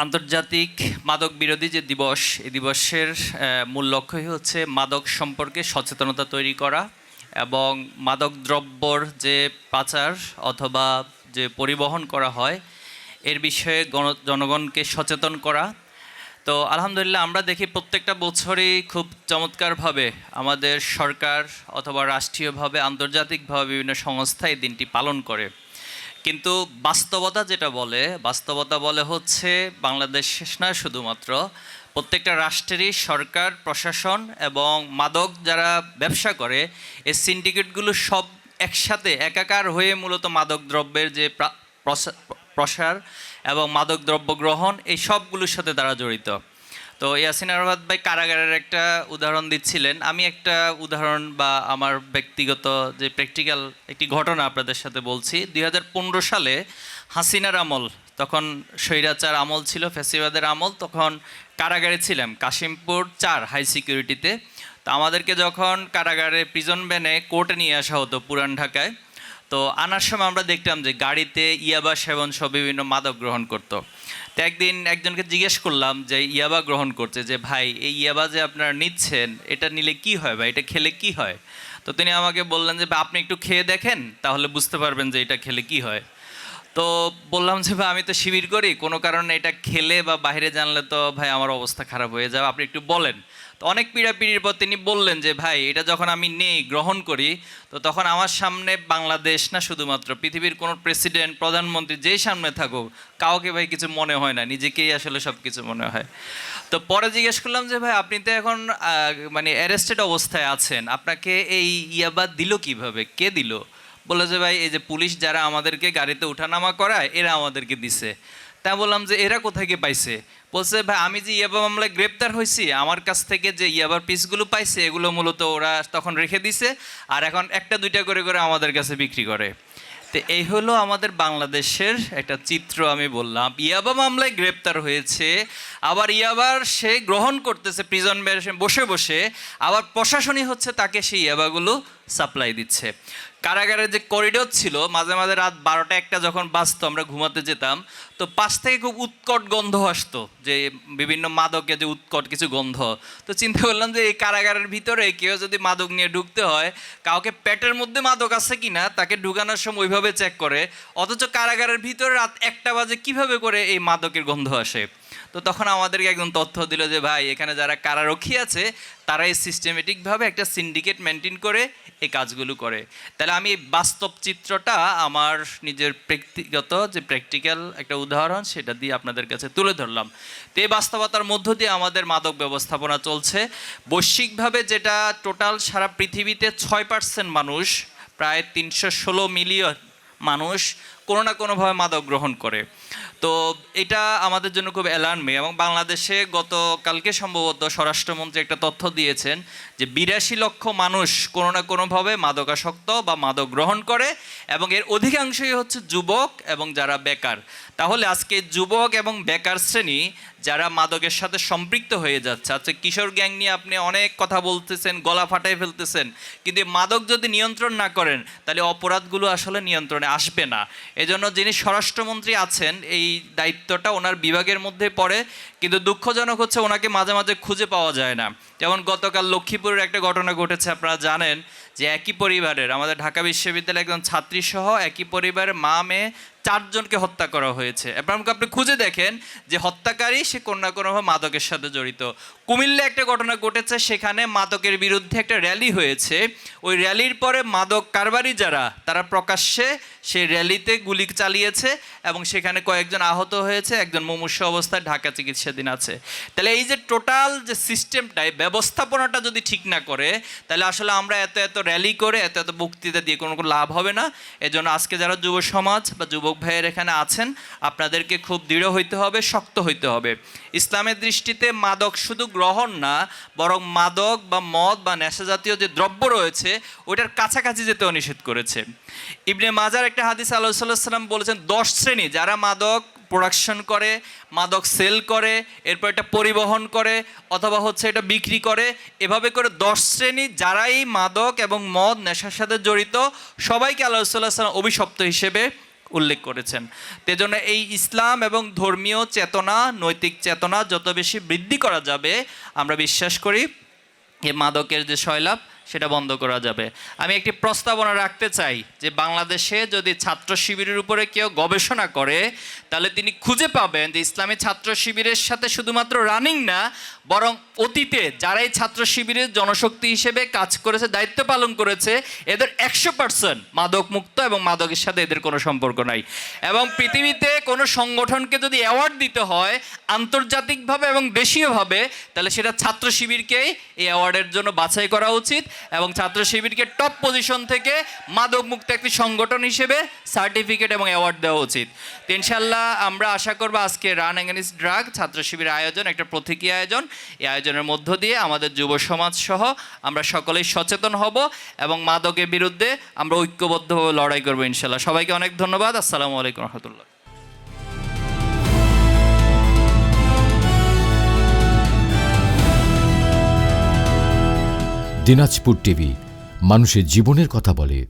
আন্তর্জাতিক মাদক বিরোধী যে দিবস, এই দিবসের মূল লক্ষ্যই হচ্ছে মাদক সম্পর্কে সচেতনতা তৈরি করা এবং মাদক দ্রব্যর যে পাচার অথবা যে পরিবহন করা হয় এর বিষয়ে জনগণকে সচেতন করা। তো আলহামদুলিল্লাহ আমরা দেখি প্রত্যেকটা বছরই খুব চমৎকারভাবে আমাদের সরকার অথবা রাষ্ট্রীয়ভাবে আন্তর্জাতিকভাবে বিভিন্ন সংস্থা এই দিনটি পালন করে। কিন্তু বাস্তবতা বলে হচ্ছে বাংলাদেশ না, শুধুমাত্র প্রত্যেকটা রাষ্ট্রেরই সরকার, প্রশাসন এবং মাদক যারা ব্যবসা করে এই সিন্ডিকেটগুলো সব একসাথে একাকার হয়ে মূলত মাদক দ্রব্যের যে প্রসার এবং মাদক দ্রব্য গ্রহণ এই সবগুলোর সাথে তারা জড়িত। তো ইয়াসিন আরাফাত ভাই কারাগারের একটা উদাহরণ দিচ্ছিলেন, আমি একটা উদাহরণ বা আমার ব্যক্তিগত যে প্র্যাকটিক্যাল একটি ঘটনা আপনাদের সাথে বলছি। 2015 সালে হাসিনার আমল, তখন স্বৈরাচার আমল ছিল, ফ্যাসিবাদের আমল, তখন কারাগারে ছিলাম কাশিমপুর 4 হাই সিকিউরিটিতে। তো আমাদেরকে যখন কারাগারে প্রিজন ভ্যানে কোর্টে নিয়ে আসা হতো পুরান ঢাকায়, তো আনার সময় আমরা দেখতাম যে গাড়িতে ইয়াবা সেবন সব বিভিন্ন মাদক গ্রহণ করতো। তো একদিন একজনকে জিজ্ঞেস করলাম যে ইয়াবা গ্রহণ করছে, যে ভাই এই ইয়াবা যে আপনারা নিচ্ছেন এটা নিলে কি হয় বা এটা খেলে কি হয়? তো তিনি আমাকে বললেন যে আপনি একটু খেয়ে দেখেন, তাহলে বুঝতে পারবেন যে এটা খেলে কি হয়। তো বললাম যে ভাই আমি তো শিবির করি, কোনো কারণে এটা খেলে বা বাইরে জানলে তো ভাই আমার অবস্থা খারাপ হয়ে যাবে, আপনি একটু বলেন। তো অনেক পীড়াপিড়ির পর তিনি বললেন যে ভাই এটা যখন আমি নেই, গ্রহণ করি, তো তখন আমার সামনে বাংলাদেশ না, শুধুমাত্র পৃথিবীর কোনো প্রেসিডেন্ট, প্রধানমন্ত্রী যেই সামনে থাকুক, কাউকে ভাই কিছু মনে হয় না, নিজেকেই আসলে সব কিছু মনে হয়। তো পরে জিজ্ঞেস করলাম যে ভাই আপনি তো এখন মানে অ্যারেস্টেড অবস্থায় আছেন, আপনাকে এই ইয়াবা দিল কিভাবে, কে দিল? বলে যে ভাই এই যে পুলিশ যারা আমাদেরকে গাড়িতে উঠানামা করায় এরা আমাদেরকে দিছে। তা বললাম যে এরা কোথায় গিয়ে পাইছে? বলছে ভাই আমি যে ইয়াবা মামলায় গ্রেপ্তার হয়েছি, আমার কাছ থেকে যে ইয়াবার পিসগুলো পাইছে এগুলো মূলত ওরা তখন রেখে দিছে, আর এখন একটা দুইটা করে করে আমাদের কাছে বিক্রি করে। তো এই হলো আমাদের বাংলাদেশের একটা চিত্র। আমি বললাম ইয়াবা মামলায় গ্রেপ্তার হয়েছে, আবার ইয়াবার সে গ্রহণ করতেছে প্রিজন বসে বসে, আবার প্রশাসনই হচ্ছে তাকে সেই ইয়াবাগুলো সাপ্লাই দিচ্ছে। কারাগারের যে করিডোর ছিল, মাঝে মাঝে রাত 12টা 1টা যখন বাজতো আমরা ঘুমাতে যেতাম, তো পাশ থেকে খুব উৎকট গন্ধ আসতো, যে বিভিন্ন মাদকের যে উৎকট কিছু গন্ধ। তো চিন্তা করলাম যে এই কারাগারের ভিতরে কেউ যদি মাদক নিয়ে ঢুকতে হয়, কাউকে পেটের মধ্যে মাদক আছে কিনা তাকে ঢুকানোর সময় ওইভাবে চেক করে, অথচ কারাগারের ভিতরে রাত 1টা বাজে কিভাবে করে এই মাদকের গন্ধ আসে? তো তখন আমাদেরকে একদম তথ্য দিল যে ভাই এখানে যারা কারারক্ষী আছে তারা এই সিস্টেমেটিকভাবে একটা সিন্ডিকেট মেনটেন করে এই কাজগুলো করে। তাহলে আমি বাস্তব চিত্রটা আমার নিজের ব্যক্তিগত যে প্র্যাকটিক্যাল একটা উদাহরণ সেটা দিয়ে আপনাদের কাছে তুলে ধরলাম। তো এই বাস্তবতার মধ্য দিয়ে আমাদের মাদক ব্যবস্থাপনা চলছে বৈশ্বিকভাবে, যেটা টোটাল সারা পৃথিবীতে 6% মানুষ, প্রায় 316 মিলিয়ন মানুষ কোনো না কোনোভাবে মাদক গ্রহণ করে। তো এটা আমাদের জন্য খুব অ্যালার্মিং। এবং বাংলাদেশে গতকালকে সম্ভবত স্বরাষ্ট্রমন্ত্রী একটা তথ্য দিয়েছেন যে 82 লক্ষ মানুষ কোনো না কোনোভাবে মাদকাসক্ত বা মাদক গ্রহণ করে, এবং এর অধিকাংশই হচ্ছে যুবক এবং যারা বেকার। তাহলে আজকে যুবক এবং বেকার শ্রেণী যারা মাদকের সাথে সম্পৃক্ত হয়ে যাচ্ছে, আজকে কিশোর গ্যাং নিয়ে আপনি অনেক কথা বলতেছেন, গলা ফাটাই ফেলতেছেন, কিন্তু মাদক যদি নিয়ন্ত্রণ না করেন তাহলে অপরাধগুলো আসলে নিয়ন্ত্রণে আসবে না। এজন্য যিনি স্বরাষ্ট্রমন্ত্রী আছেন এই দায়িত্বটা ওনার বিভাগের মধ্যে পড়ে, কিন্তু দুঃখজনক হচ্ছে ওনাকে মাঝে মাঝে খুঁজে পাওয়া যায় না। যেমন গতকাল লক্ষ্মীপুরের একটা ঘটনা ঘটেছে, আপনারা জানেন যে একই পরিবারের, আমাদের ঢাকা বিশ্ববিদ্যালয়ের একজন ছাত্রী সহ একই পরিবারের মা মেয়ে 4 জনকে হত্যা করা হয়েছে। এবার আপনি খুঁজে দেখেন যে হত্যাকারী সে কোনো না কোনোভাবে মাদকের সাথে জড়িত। কুমিল্লা একটা ঘটনা ঘটেছে, সেখানে মাদকের বিরুদ্ধে একটা র্যালি হয়েছে, ওই র্যালির পরে মাদক কারবারি যারা তারা প্রকাশ্যে সেই র্যালিতে গুলি চালিয়েছে এবং সেখানে কয়েকজন আহত হয়েছে, একজন মুমূর্ষু অবস্থায় ঢাকা চিকিৎসাধীন আছে। তাহলে এই যে টোটাল যে সিস্টেমটাই, ব্যবস্থাপনাটা যদি ঠিক না করে তাহলে আসলে আমরা এত এত র্যালি করে এত এত বক্তৃতা দিয়ে কোনো লাভ হবে না। এজন্য আজকে যারা যুব সমাজ বা যুবক ভাইয়ের এখানে আছেন, আপনাদেরকে খুব দৃঢ় হইতে হবে, শক্ত হইতে হবে। ইসলামের দৃষ্টিতে মাদক শুধু গ্রহণ না, বরং মাদক বা মদ বা নেশা জাতীয় যে দ্রব্য রয়েছে ওইটার কাছাকাছি যেতেও নিষেধ করেছে। ইবনে মাজার একটা হাদিস আল্লাহ সাল্লাল্লাহু আলাইহি ওয়াসাল্লাম বলেছেন 10 শ্রেণী যারা মাদক প্রোডাকশন করে, মাদক সেল করে, এরপর এটা পরিবহন করে অথবা হচ্ছে এটা বিক্রি করে, এভাবে করে 10 শ্রেণী যারাই মাদক এবং মদ নেশার সাথে জড়িত সবাইকে আল্লাহ সাল্লাল্লাহু আলাইহি ওয়াসাল্লাম অভিশপ্ত হিসেবে উল্লেখ করেছেন। তেজন্য এই ইসলাম এবং ধর্মীয় চেতনা, নৈতিক চেতনা যত বেশি বৃদ্ধি করা যাবে, আমরা বিশ্বাস করি এই মাদকের যে সয়লাভ সেটা বন্ধ করা যাবে। আমি একটি প্রস্তাবনা রাখতে চাই যে বাংলাদেশে যদি ছাত্র শিবিরের উপরে কেউ গবেষণা করে, তাহলে তিনি খুঁজে পাবেন যে ইসলামী ছাত্র শিবিরের সাথে শুধুমাত্র রানিং না, বরং অতীতে যারা এই ছাত্র শিবিরের জনশক্তি হিসেবে কাজ করেছে, দায়িত্ব পালন করেছে, এদের 100% মাদক মুক্ত এবং মাদকের সাথে এদের কোনো সম্পর্ক নাই। এবং পৃথিবীতে কোনো সংগঠনকে যদি অ্যাওয়ার্ড দিতে হয় আন্তর্জাতিকভাবে এবং দেশীয়ভাবে, তাহলে সেটা ছাত্র শিবিরকেই এই অ্যাওয়ার্ডের জন্য বাছাই করা উচিত এবং ছাত্র শিবিরকে টপ পজিশন থেকে মাদক মুক্ত একটি সংগঠন হিসেবে সার্টিফিকেট এবং অ্যাওয়ার্ড দেওয়া উচিত। তো ইনশাল্লাহ আমরা আশা করবো আজকে রান এগেইনস্ট ড্রাগ ছাত্র শিবির আয়োজন একটা প্রতীকী আয়োজন। এই আয়োজনের মধ্য দিয়ে আমাদের যুব সমাজ সহ আমরা সকলেই সচেতন হব এবং মাদকের বিরুদ্ধে আমরা ঐক্যবদ্ধভাবে লড়াই করবো ইনশাল্লাহ। সবাইকে অনেক ধন্যবাদ। আসসালামু আলাইকুম রহমতুল্লাহ। দিনাজপুর টিভি, মানুষের জীবনের কথা বলে।